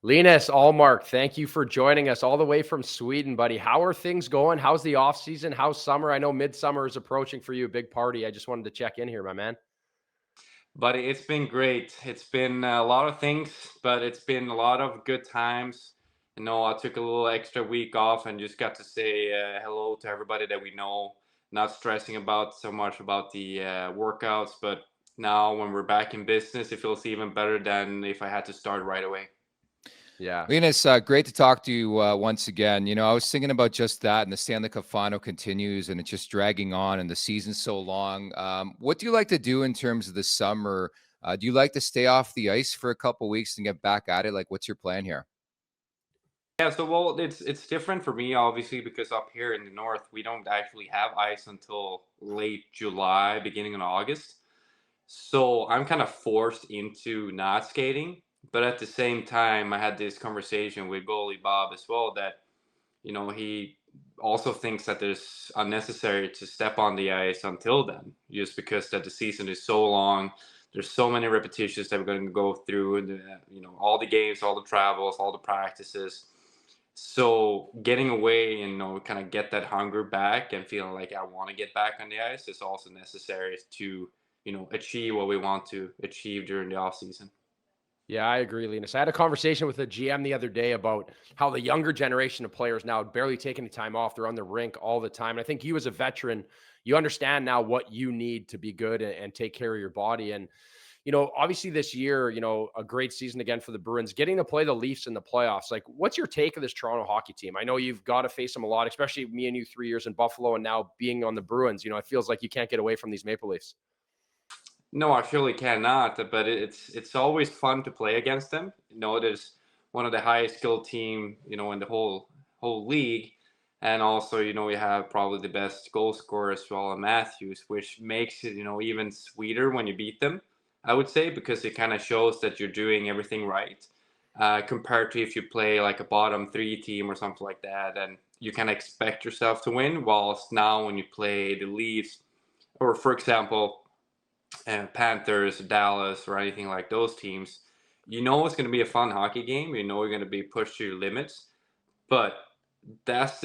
Linus, Ullmark, thank you for joining us all the way from Sweden, buddy. How are things going? How's the off season? How's summer? I know midsummer is approaching for you, a big party. I just wanted to check in here, my man. Buddy, it's been great. It's been a lot of things, but it's been a lot of good times. I took a little extra week off and just got to say hello to everybody that we know, not stressing about so much about the workouts. But now, when we're back in business, it feels even better than if I had to start right away. Yeah. Linus, great to talk to you once again. I was thinking about just that, and the Stanley Cup final continues, and it's just dragging on, and the season's so long. What do you like to do in terms of the summer? Do you like to stay off the ice for a couple weeks and get back at it? Like, what's your plan here? Yeah, it's different for me, obviously, because up here in the north, we don't actually have ice until late July, beginning of August. So I'm kind of forced into not skating. But at the same time, I had this conversation with goalie Bob as well that, he also thinks that there's unnecessary to step on the ice until then, just because that the season is so long. There's so many repetitions that we're going to go through, and all the games, all the travels, all the practices. So getting away and kind of get that hunger back and feeling like I want to get back on the ice is also necessary to achieve what we want to achieve during the off season. Yeah, I agree, Linus. I had a conversation with a GM the other day about how the younger generation of players now barely take any time off. They're on the rink all the time. And I think you, as a veteran, you understand now what you need to be good and take care of your body. And obviously this year, a great season again for the Bruins, getting to play the Leafs in the playoffs. Like, what's your take of this Toronto hockey team? I know you've got to face them a lot, especially me and you 3 years in Buffalo and now being on the Bruins. It feels like you can't get away from these Maple Leafs. No, I surely cannot, but it's always fun to play against them. There's one of the highest skilled team, in the whole league. And also, we have probably the best goal scorer as well in Matthews, which makes it, even sweeter when you beat them, I would say, because it kind of shows that you're doing everything right. Compared to if you play like a bottom three team or something like that, and you kind of expect yourself to win. Whilst now when you play the Leafs, or for example, Panthers, Dallas, or anything like those teams, it's going to be a fun hockey game. You're going to be pushed to your limits, but that's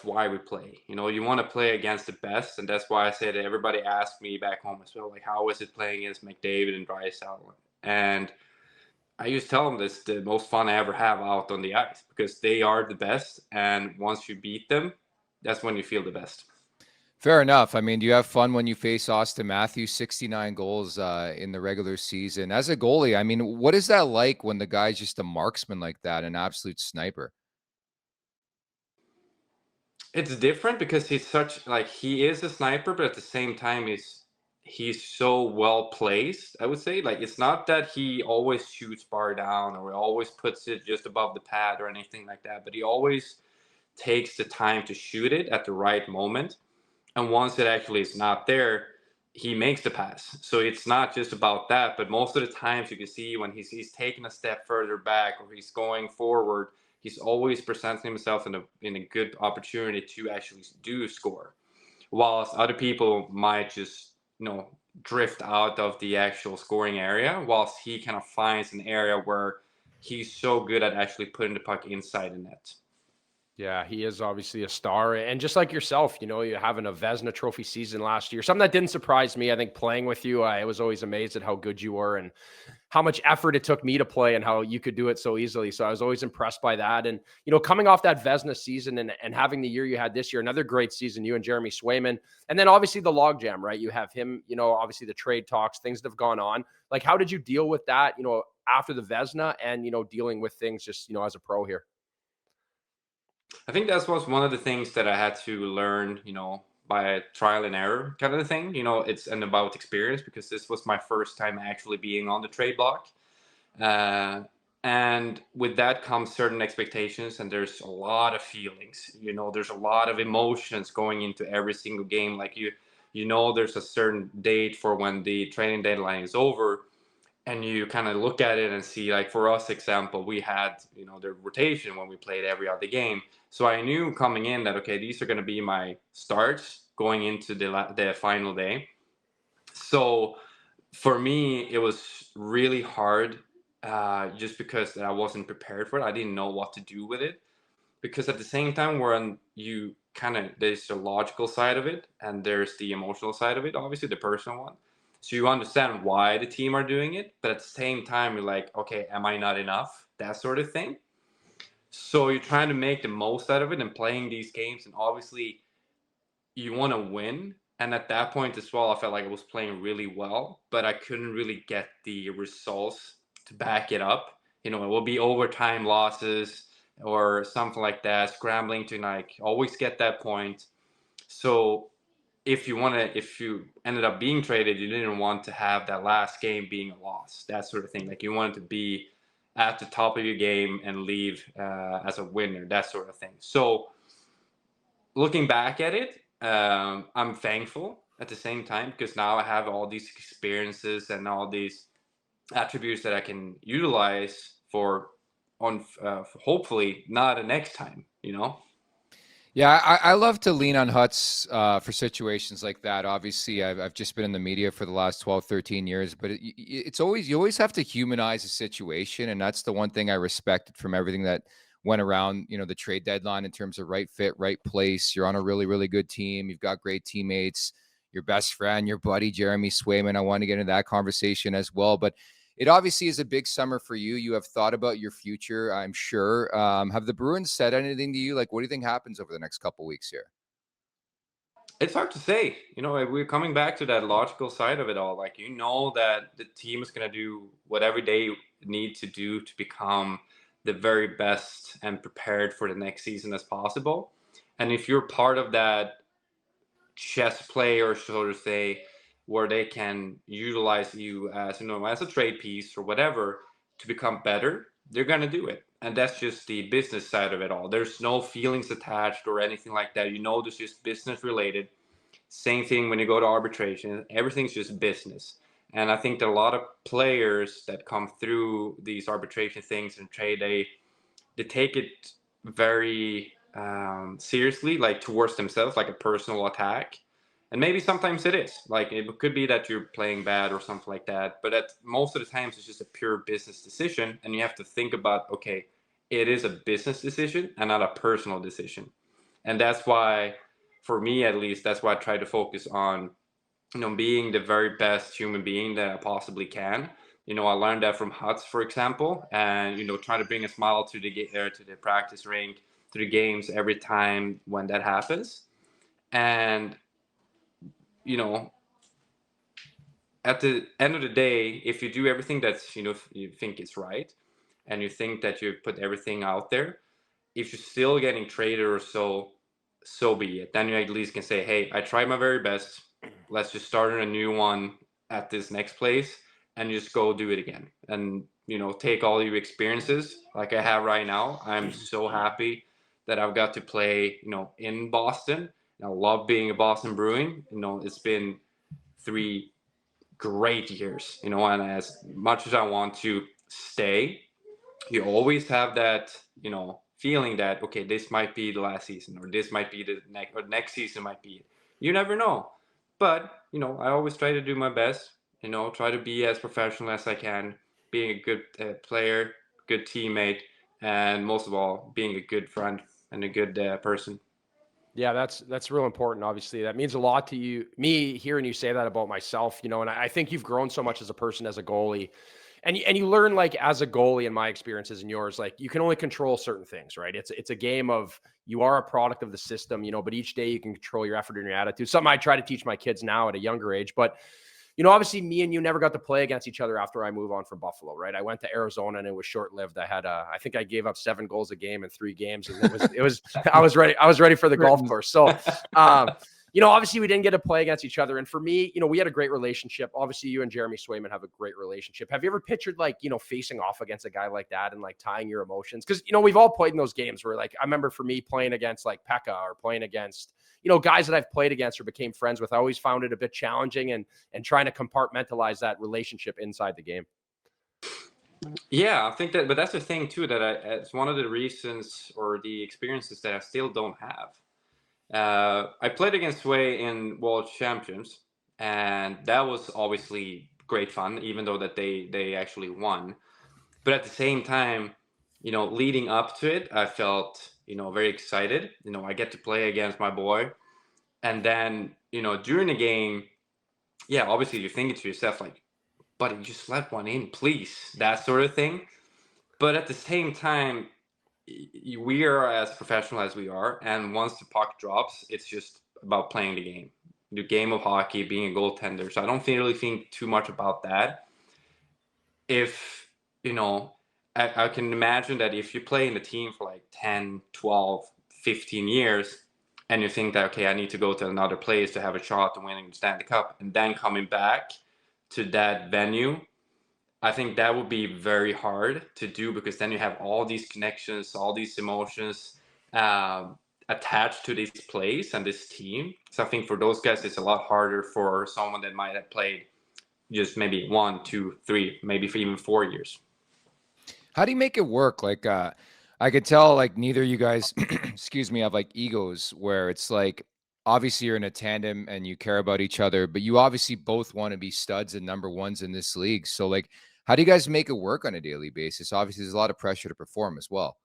why we play. You want to play against the best, and that's why I said everybody asked me back home as well, like, how was it playing against McDavid and Draisaitl? And I used to tell them this the most fun I ever have out on the ice because they are the best, and once you beat them, that's when you feel the best. Fair enough. I mean, do you have fun when you face Auston Matthews, 69 goals in the regular season? As a goalie, I mean, what is that like when the guy's just a marksman like that, an absolute sniper? It's different because he is a sniper, but at the same time he's so well placed. I would say, like, it's not that he always shoots bar down or always puts it just above the pad or anything like that, but he always takes the time to shoot it at the right moment. And once it actually is not there, he makes the pass. So it's not just about that, but most of the times you can see when he's taking a step further back or he's going forward, he's always presenting himself in a good opportunity to actually do score. Whilst other people might just drift out of the actual scoring area, whilst he kind of finds an area where he's so good at actually putting the puck inside the net. Yeah, he is obviously a star. And just like yourself, you having a Vezina Trophy season last year, something that didn't surprise me. I think playing with you, I was always amazed at how good you were and how much effort it took me to play and how you could do it so easily. So I was always impressed by that. And, coming off that Vezina season and having the year you had this year, another great season, you and Jeremy Swayman. And then obviously the logjam, right? You have him, obviously the trade talks, things that have gone on. Like, how did you deal with that, after the Vezina and, dealing with things just, as a pro here? I think that was one of the things that I had to learn, by trial and error kind of the thing. It's and about experience because this was my first time actually being on the trade block. Uh, and with that comes certain expectations, and there's a lot of feelings. There's a lot of emotions going into every single game. Like there's a certain date for when the training deadline is over, and you kind of look at it and see, like, for us example, we had the rotation when we played every other game, so I knew coming in that, okay, these are going to be my starts going into the final day. So for me it was really hard just because I wasn't prepared for it. I didn't know what to do with it. Because at the same time, there's the logical side of it and there's the emotional side of it, obviously the personal one. So you understand why the team are doing it, but at the same time, you're like, okay, am I not enough? That sort of thing. So you're trying to make the most out of it and playing these games, and obviously you want to win. And at that point as well, I felt like I was playing really well, but I couldn't really get the results to back it up. It will be overtime losses or something like that, scrambling to like always get that point. So if you ended up being traded, you didn't want to have that last game being a loss, that sort of thing. Like you wanted to be at the top of your game and leave as a winner, that sort of thing. So looking back at it, I'm thankful at the same time because now I have all these experiences and all these attributes that I can utilize for hopefully not a next time. Yeah, I love to lean on Huts for situations like that. Obviously, I've just been in the media for the last 12, 13 years, but you always have to humanize a situation. And that's the one thing I respected from everything that went around, the trade deadline in terms of right fit, right place. You're on a really, really good team. You've got great teammates, your best friend, your buddy, Jeremy Swayman. I want to get into that conversation as well. But it obviously is a big summer for you. You have thought about your future, I'm sure. Have the Bruins said anything to you? Like, what do you think happens over the next couple weeks here? It's hard to say. We're coming back to that logical side of it all. Like, that the team is going to do whatever they need to do to become the very best and prepared for the next season as possible. And if you're part of that chess player, so to say, where they can utilize you as as a trade piece or whatever to become better, they're going to do it. And that's just the business side of it all. There's no feelings attached or anything like that. This is just business related. Same thing when you go to arbitration. Everything's just business. And I think that a lot of players that come through these arbitration things and trade, they take it very seriously, like towards themselves, like a personal attack. And maybe sometimes it is. Like it could be that you're playing bad or something like that. But most of the times it's just a pure business decision. And you have to think about, okay, it is a business decision and not a personal decision. And that's why, for me at least, that's why I try to focus on, being the very best human being that I possibly can. I learned that from Huts, for example, and trying to bring a smile to the practice rink, to the games every time when that happens. And at the end of the day, if you do everything that's you think is right, and you think that you put everything out there, if you're still getting traded or so be it. Then you at least can say, hey, I tried my very best. Let's just start a new one at this next place and just go do it again. And, take all your experiences like I have right now. I'm so happy that I've got to play, in Boston. I love being a Boston Bruin. It's been 3 great years, and as much as I want to stay, you always have that, feeling that, okay, this might be the last season, or this might be the next season might be it. You never know. But, I always try to do my best, try to be as professional as I can, being a good player, good teammate, and most of all, being a good friend and a good person. Yeah, that's real important. Obviously, that means a lot to you. Me hearing you say that about myself, and I think you've grown so much as a person, as a goalie, and you learn, like, as a goalie, in my experiences and yours, like, you can only control certain things, right? It's a game of, you are a product of the system, but each day you can control your effort and your attitude. Something I try to teach my kids now at a younger age, but. Obviously me and you never got to play against each other after I moved on from Buffalo, right? I went to Arizona and it was short-lived. I think I gave up 7 goals a game in 3 games. And I was ready for the golf course. So, obviously we didn't get to play against each other. And for me, we had a great relationship. Obviously you and Jeremy Swayman have a great relationship. Have you ever pictured, like, facing off against a guy like that and, like, tying your emotions? Cause we've all played in those games where, like, I remember for me playing against, like, Pekka, or playing against, guys that I've played against or became friends with. I always found it a bit challenging and trying to compartmentalize that relationship inside the game. Yeah, I think that, but that's the thing too, that it's one of the reasons or the experiences that I still don't have. I played against Sway in World Champions, and that was obviously great fun, even though that they actually won. But at the same time, leading up to it, I felt, very excited. I get to play against my boy. And then, during the game, yeah, obviously you're thinking to yourself, like, buddy, just let one in, please, that sort of thing. But at the same time, we are as professional as we are. And once the puck drops, it's just about playing the game of hockey, being a goaltender. So I don't really think too much about that. If, I can imagine that if you play in the team for like 10, 12, 15 years, and you think that, okay, I need to go to another place to have a shot at winning the Stanley Cup, and then coming back to that venue, I think that would be very hard to do, because then you have all these connections, all these emotions attached to this place and this team. So I think for those guys, it's a lot harder for someone that might have played just maybe 1, 2, 3, maybe for even 4 years. How do you make it work? Like, I could tell, like, neither of you guys, excuse me, have like egos where it's like, obviously you're in a tandem and you care about each other, but you obviously both want to be studs and number ones in this league. So, like, how do you guys make it work on a daily basis? Obviously, there's a lot of pressure to perform as well.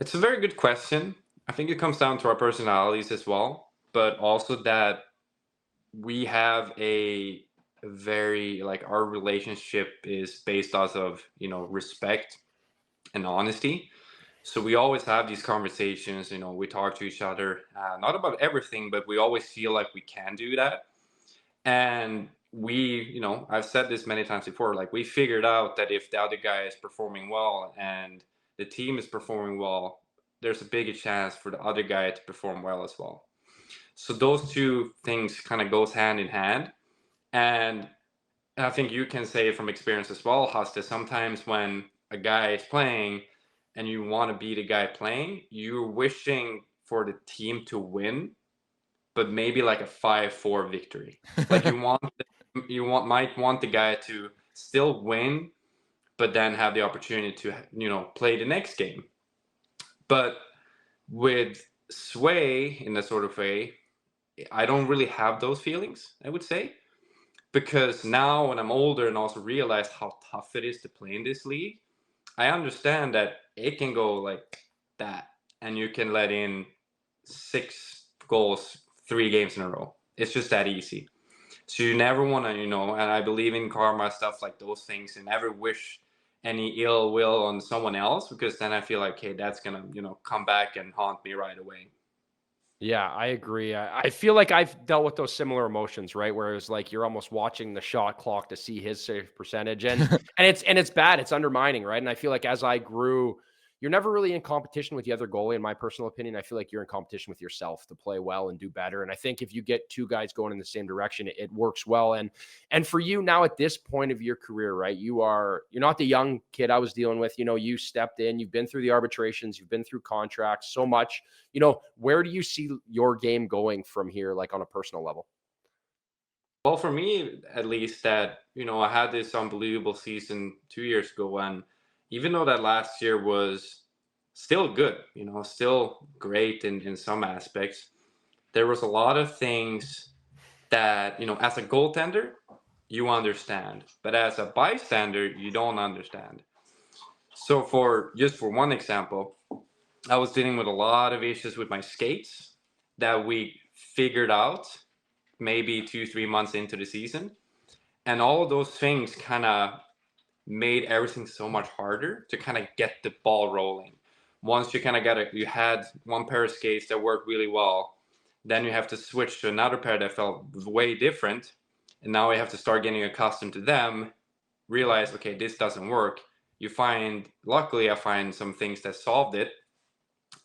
It's a very good question. I think it comes down to our personalities as well, but also that we have a very, like, our relationship is based off of, respect and honesty. So we always have these conversations, we talk to each other, not about everything, but we always feel like we can do that. And we, I've said this many times before, like, we figured out that if the other guy is performing well and the team is performing well, there's a bigger chance for the other guy to perform well as well. So those two things kind of goes hand in hand. And I think you can say from experience as well, Hasta, sometimes when a guy is playing and you want to be the guy playing, you're wishing for the team to win, but maybe like a 5-4 victory. Like might want the guy to still win, but then have the opportunity to, play the next game. But with Sway, in a sort of way, I don't really have those feelings, I would say, because now when I'm older and also realize how tough it is to play in this league, I understand that it can go like that, and you can let in 6 goals 3 games in a row. It's just that easy. So you never want to, and I believe in karma, stuff like those things, and never wish any ill will on someone else, because then I feel like, okay, that's gonna, come back and haunt me right away. Yeah, I agree. I feel like I've dealt with those similar emotions, right? Where it's like you're almost watching the shot clock to see his save percentage, and it's bad. It's undermining, right? And I feel like as I grew, you're never really in competition with the other goalie. In my personal opinion, I feel like you're in competition with yourself to play well and do better. And I think if you get 2 guys going in the same direction, it works well. And for you now at this point of your career, right? You're not the young kid I was dealing with. You stepped in. You've been through the arbitrations. You've been through contracts so much. Where do you see your game going from here, like on a personal level? Well, for me, at least, that, I had this unbelievable season 2 years ago, and even though that last year was still good, still great in some aspects, there was a lot of things that, as a goaltender, you understand, but as a bystander, you don't understand. So for one example, I was dealing with a lot of issues with my skates that we figured out maybe 2-3 months into the season. And all of those things kind of made everything so much harder to kind of get the ball rolling. Once you kind of you had one pair of skates that worked really well, then you have to switch to another pair that felt way different. And now you have to start getting accustomed to them, realize, okay, this doesn't work. Luckily I find some things that solved it.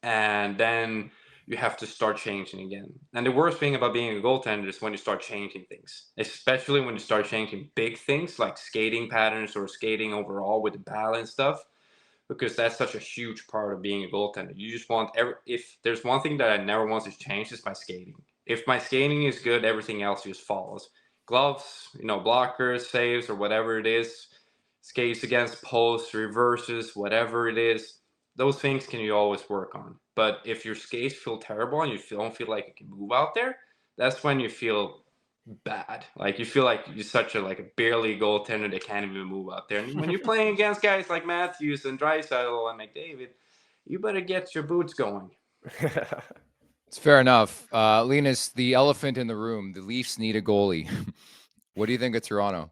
And then you have to start changing again. And the worst thing about being a goaltender is when you start changing things, especially when you start changing big things like skating patterns or skating overall with the balance stuff, because that's such a huge part of being a goaltender. You just want if there's one thing that I never want to change, is my skating. If my skating is good, everything else just follows. Gloves, blockers, saves, or whatever it is, skates against posts, reverses, whatever it is, those things can you always work on. But if your skates feel terrible and you don't feel like you can move out there, that's when you feel bad. Like you feel like you're such a barely goaltender that can't even move out there. And when you're playing against guys like Matthews and Draisaitl and McDavid, you better get your boots going. It's fair enough. Linus, the elephant in the room, the Leafs need a goalie. What do you think of Toronto?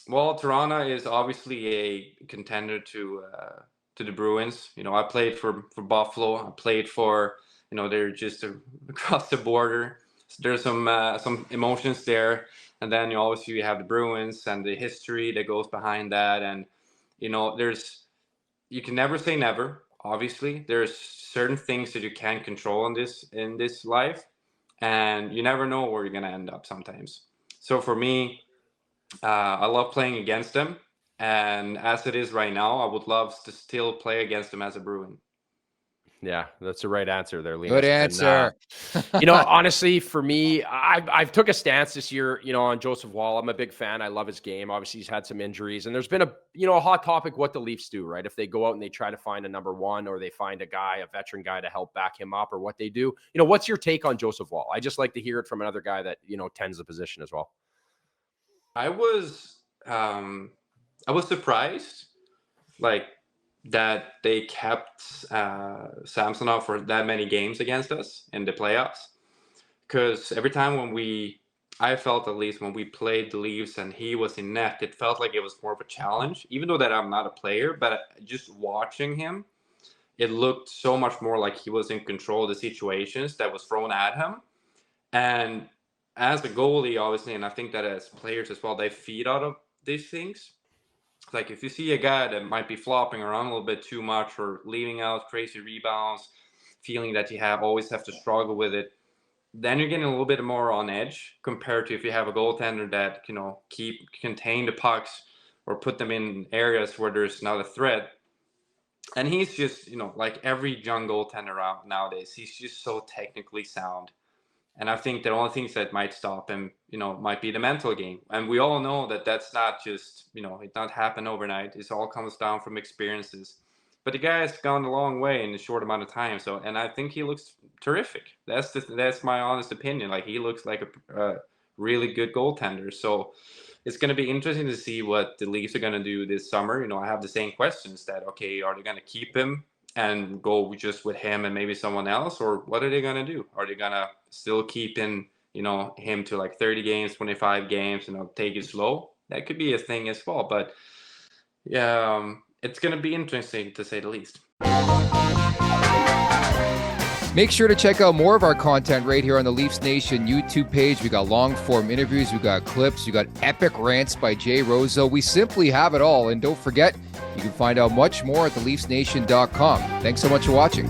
Well, Toronto is obviously a contender to the Bruins. I played for Buffalo. I played for, they're just across the border. So there's some emotions there. And then you have the Bruins and the history that goes behind that. And, you can never say never. Obviously, there's certain things that you can't control in this life. And you never know where you're going to end up sometimes. So for me, I love playing against them, and as it is right now, I would love to still play against them as a Bruin. Yeah, that's the right answer there, Linus. Good answer. And, honestly, for me, I've took a stance this year, on Joseph Woll. I'm a big fan. I love his game. Obviously, he's had some injuries, and there's been a hot topic what the Leafs do, right? If they go out and they try to find a number one, or they find a veteran guy to help back him up, or what they do. What's your take on Joseph Woll? I just like to hear it from another guy that tends the position as well. I was surprised, that they kept Samsonov for that many games against us in the playoffs. Because every time I felt at least when we played the Leafs and he was in net, it felt like it was more of a challenge. Even though that I'm not a player, but just watching him, it looked so much more like he was in control of the situations that was thrown at him. And as a goalie, obviously, and I think that as players as well, they feed out of these things. Like if you see a guy that might be flopping around a little bit too much or leaving out crazy rebounds, feeling that you always have to struggle with it, then you're getting a little bit more on edge compared to if you have a goaltender that contain the pucks or put them in areas where there's not a threat. And he's just, like every young goaltender out nowadays, he's just so technically sound. And I think the only things that might stop him, might be the mental game. And we all know that that's not just, it not happen overnight. It all comes down from experiences. But the guy has gone a long way in a short amount of time. So, and I think he looks terrific. That's my honest opinion. Like he looks like a really good goaltender. So it's going to be interesting to see what the Leafs are going to do this summer. I have the same questions that, okay, are they going to keep him and go just with him and maybe someone else, or what are they going to do? Are they going to still keep him to 30 games, 25 games, take it slow? That could be a thing as well. But yeah, it's going to be interesting to say the least. Make sure to check out more of our content right here on the Leafs Nation YouTube page. We got long form interviews, we got clips, we got epic rants by Jay Roseau. We simply have it all. And don't forget, you can find out much more at theleafsnation.com. Thanks so much for watching.